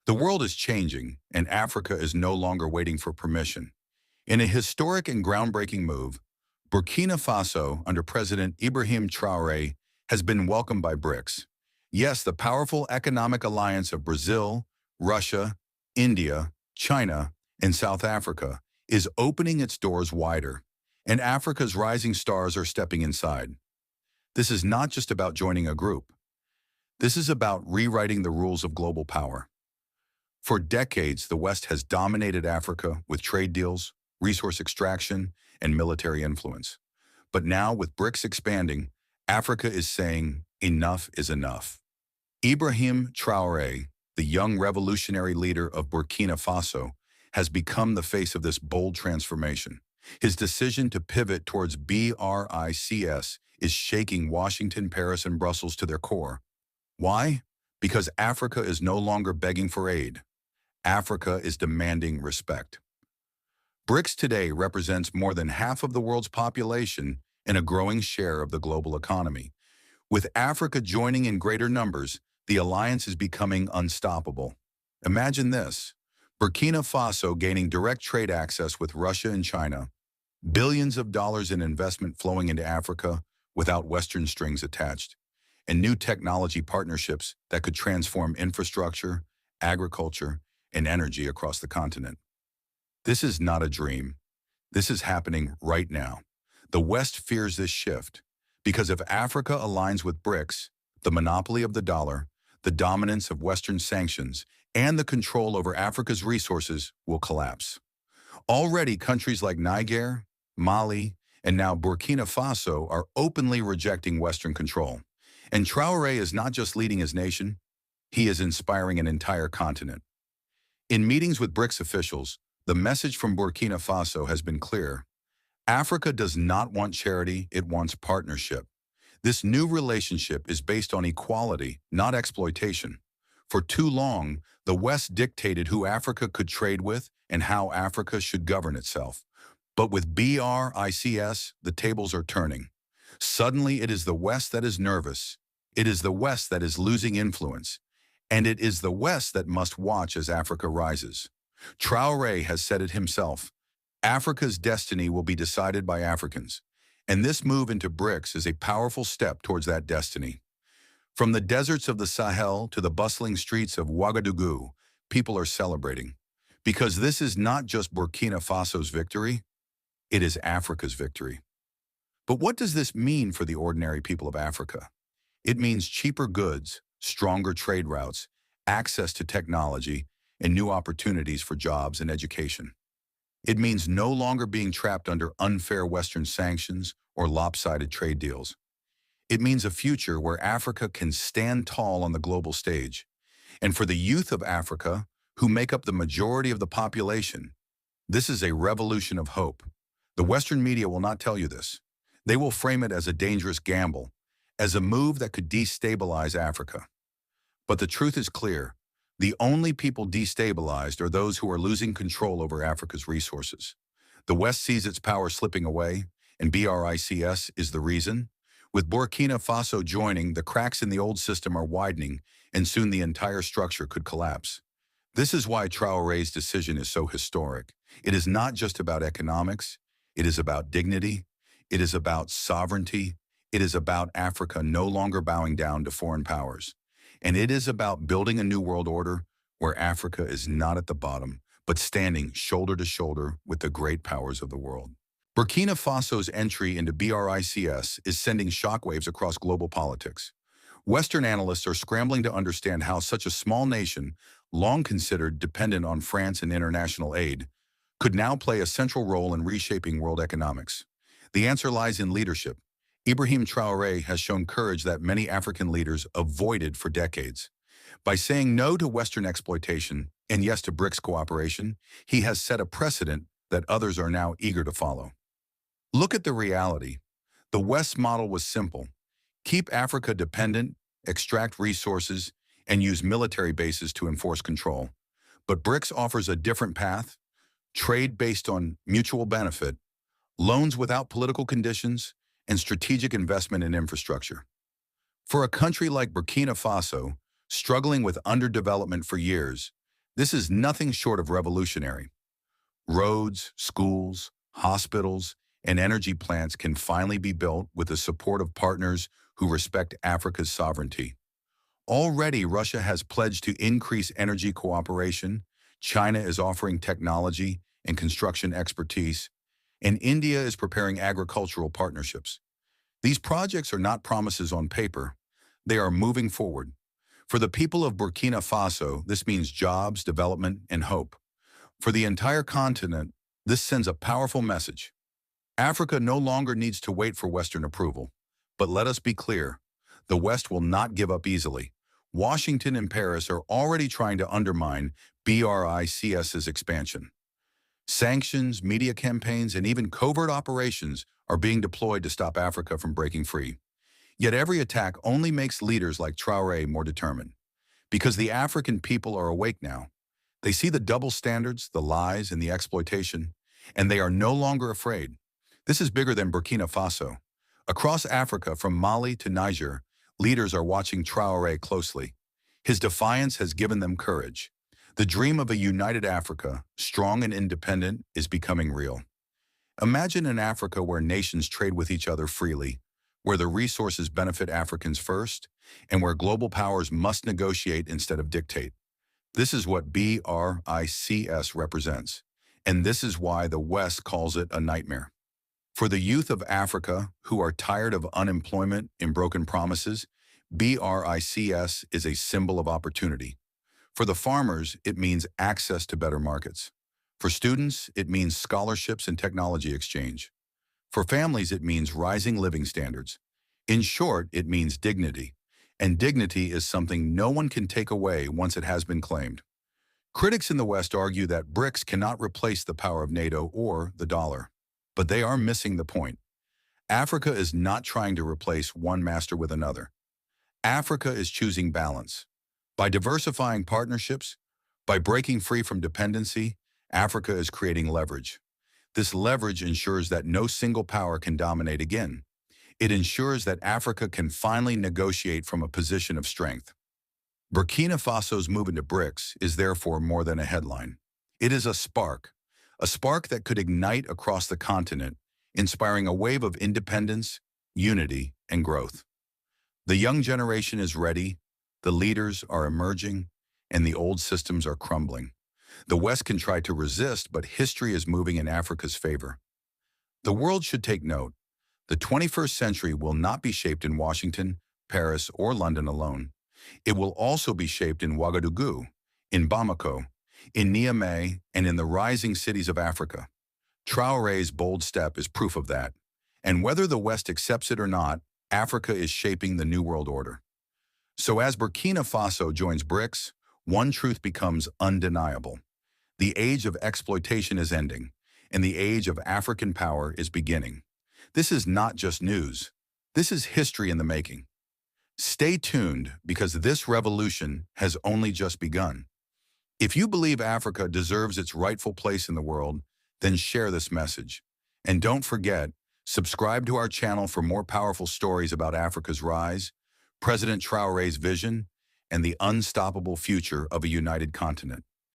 The world is changing, and Africa is no longer waiting for permission. In a historic and groundbreaking move, Burkina Faso, under President Ibrahim Traoré, has been welcomed by BRICS. Yes, the powerful economic alliance of Brazil, Russia, India, China, and South Africa is opening its doors wider, and Africa's rising stars are stepping inside. This is not just about joining a group. This is about rewriting the rules of global power. For decades, the West has dominated Africa with trade deals, resource extraction, and military influence. But now, with BRICS expanding, Africa is saying enough is enough. Ibrahim Traoré, the young revolutionary leader of Burkina Faso, has become the face of this bold transformation. His decision to pivot towards BRICS is shaking Washington, Paris, and Brussels to their core. Why? Because Africa is no longer begging for aid. Africa is demanding respect. BRICS today represents more than half of the world's population and a growing share of the global economy. With Africa joining in greater numbers, the alliance is becoming unstoppable. Imagine this: Burkina Faso gaining direct trade access with Russia and China, billions of dollars in investment flowing into Africa without Western strings attached, and new technology partnerships that could transform infrastructure, agriculture, and energy across the continent. This is not a dream. This is happening right now. The West fears this shift because if Africa aligns with BRICS, the monopoly of the dollar, the dominance of Western sanctions, and the control over Africa's resources will collapse. Already, countries like Niger, Mali, and now Burkina Faso are openly rejecting Western control. And Traoré is not just leading his nation, he is inspiring an entire continent. In meetings with BRICS officials, the message from Burkina Faso has been clear. Africa does not want charity, it wants partnership. This new relationship is based on equality, not exploitation. For too long, the West dictated who Africa could trade with and how Africa should govern itself. But with BRICS, the tables are turning. Suddenly, it is the West that is nervous. It is the West that is losing influence. And it is the West that must watch as Africa rises. Traoré has said it himself. Africa's destiny will be decided by Africans. And this move into BRICS is a powerful step towards that destiny. From the deserts of the Sahel to the bustling streets of Ouagadougou, people are celebrating. Because this is not just Burkina Faso's victory, it is Africa's victory. But what does this mean for the ordinary people of Africa? It means cheaper goods, stronger trade routes, access to technology, and new opportunities for jobs and education. It means no longer being trapped under unfair Western sanctions or lopsided trade deals. It means a future where Africa can stand tall on the global stage. And for the youth of Africa, who make up the majority of the population, this is a revolution of hope. The Western media will not tell you this. They will frame it as a dangerous gamble, as a move that could destabilize Africa. But the truth is clear. The only people destabilized are those who are losing control over Africa's resources. The West sees its power slipping away, and BRICS is the reason. With Burkina Faso joining, the cracks in the old system are widening, and soon the entire structure could collapse. This is why Traoré's decision is so historic. It is not just about economics. It is about dignity. It is about sovereignty. It is about Africa no longer bowing down to foreign powers. And it is about building a new world order where Africa is not at the bottom, but standing shoulder to shoulder with the great powers of the world. Burkina Faso's entry into BRICS is sending shockwaves across global politics. Western analysts are scrambling to understand how such a small nation, long considered dependent on France and international aid, could now play a central role in reshaping world economics. The answer lies in leadership. Ibrahim Traoré has shown courage that many African leaders avoided for decades. By saying no to Western exploitation and yes to BRICS cooperation, he has set a precedent that others are now eager to follow. Look at the reality. The West's model was simple: keep Africa dependent, extract resources, and use military bases to enforce control. But BRICS offers a different path: trade based on mutual benefit, loans without political conditions, and strategic investment in infrastructure. For a country like Burkina Faso, struggling with underdevelopment for years, This is nothing short of revolutionary. Roads, schools, hospitals, and energy plants can finally be built with the support of partners who respect Africa's sovereignty. Already, Russia has pledged to increase energy cooperation, China is offering technology and construction expertise, and India is preparing agricultural partnerships. These projects are not promises on paper. They are moving forward. For the people of Burkina Faso, this means jobs, development, and hope. For the entire continent, this sends a powerful message. Africa no longer needs to wait for Western approval. But let us be clear, the West will not give up easily. Washington and Paris are already trying to undermine BRICS's expansion. Sanctions, media campaigns, and even covert operations are being deployed to stop Africa from breaking free. Yet every attack only makes leaders like Traoré more determined. Because the African people are awake now. They see the double standards, the lies, and the exploitation, and they are no longer afraid. This is bigger than Burkina Faso. Across Africa, from Mali to Niger, leaders are watching Traoré closely. His defiance has given them courage. The dream of a united Africa, strong and independent, is becoming real. Imagine an Africa where nations trade with each other freely, where the resources benefit Africans first, and where global powers must negotiate instead of dictate. This is what BRICS represents, and this is why the West calls it a nightmare. For the youth of Africa who are tired of unemployment and broken promises, BRICS is a symbol of opportunity. For the farmers, it means access to better markets. For students, it means scholarships and technology exchange. For families, it means rising living standards. In short, it means dignity. And dignity is something no one can take away once it has been claimed. Critics in the West argue that BRICS cannot replace the power of NATO or the dollar. But they are missing the point. Africa is not trying to replace one master with another. Africa is choosing balance. By diversifying partnerships, by breaking free from dependency, Africa is creating leverage. This leverage ensures that no single power can dominate again. It ensures that Africa can finally negotiate from a position of strength. Burkina Faso's move into BRICS is therefore more than a headline. It is a spark that could ignite across the continent, inspiring a wave of independence, unity, and growth. The young generation is ready, the leaders are emerging, and the old systems are crumbling. The West can try to resist, but history is moving in Africa's favor. The world should take note. The 21st century will not be shaped in Washington, Paris, or London alone. It will also be shaped in Ouagadougou, in Bamako, in Niamey, and in the rising cities of Africa. Traoré's bold step is proof of that. And whether the West accepts it or not, Africa is shaping the new world order. So as Burkina Faso joins BRICS, one truth becomes undeniable. The age of exploitation is ending, and the age of African power is beginning. This is not just news. This is history in the making. Stay tuned because this revolution has only just begun. If you believe Africa deserves its rightful place in the world, then share this message. And don't forget, subscribe to our channel for more powerful stories about Africa's rise, President Traoré's vision, and the unstoppable future of a united continent.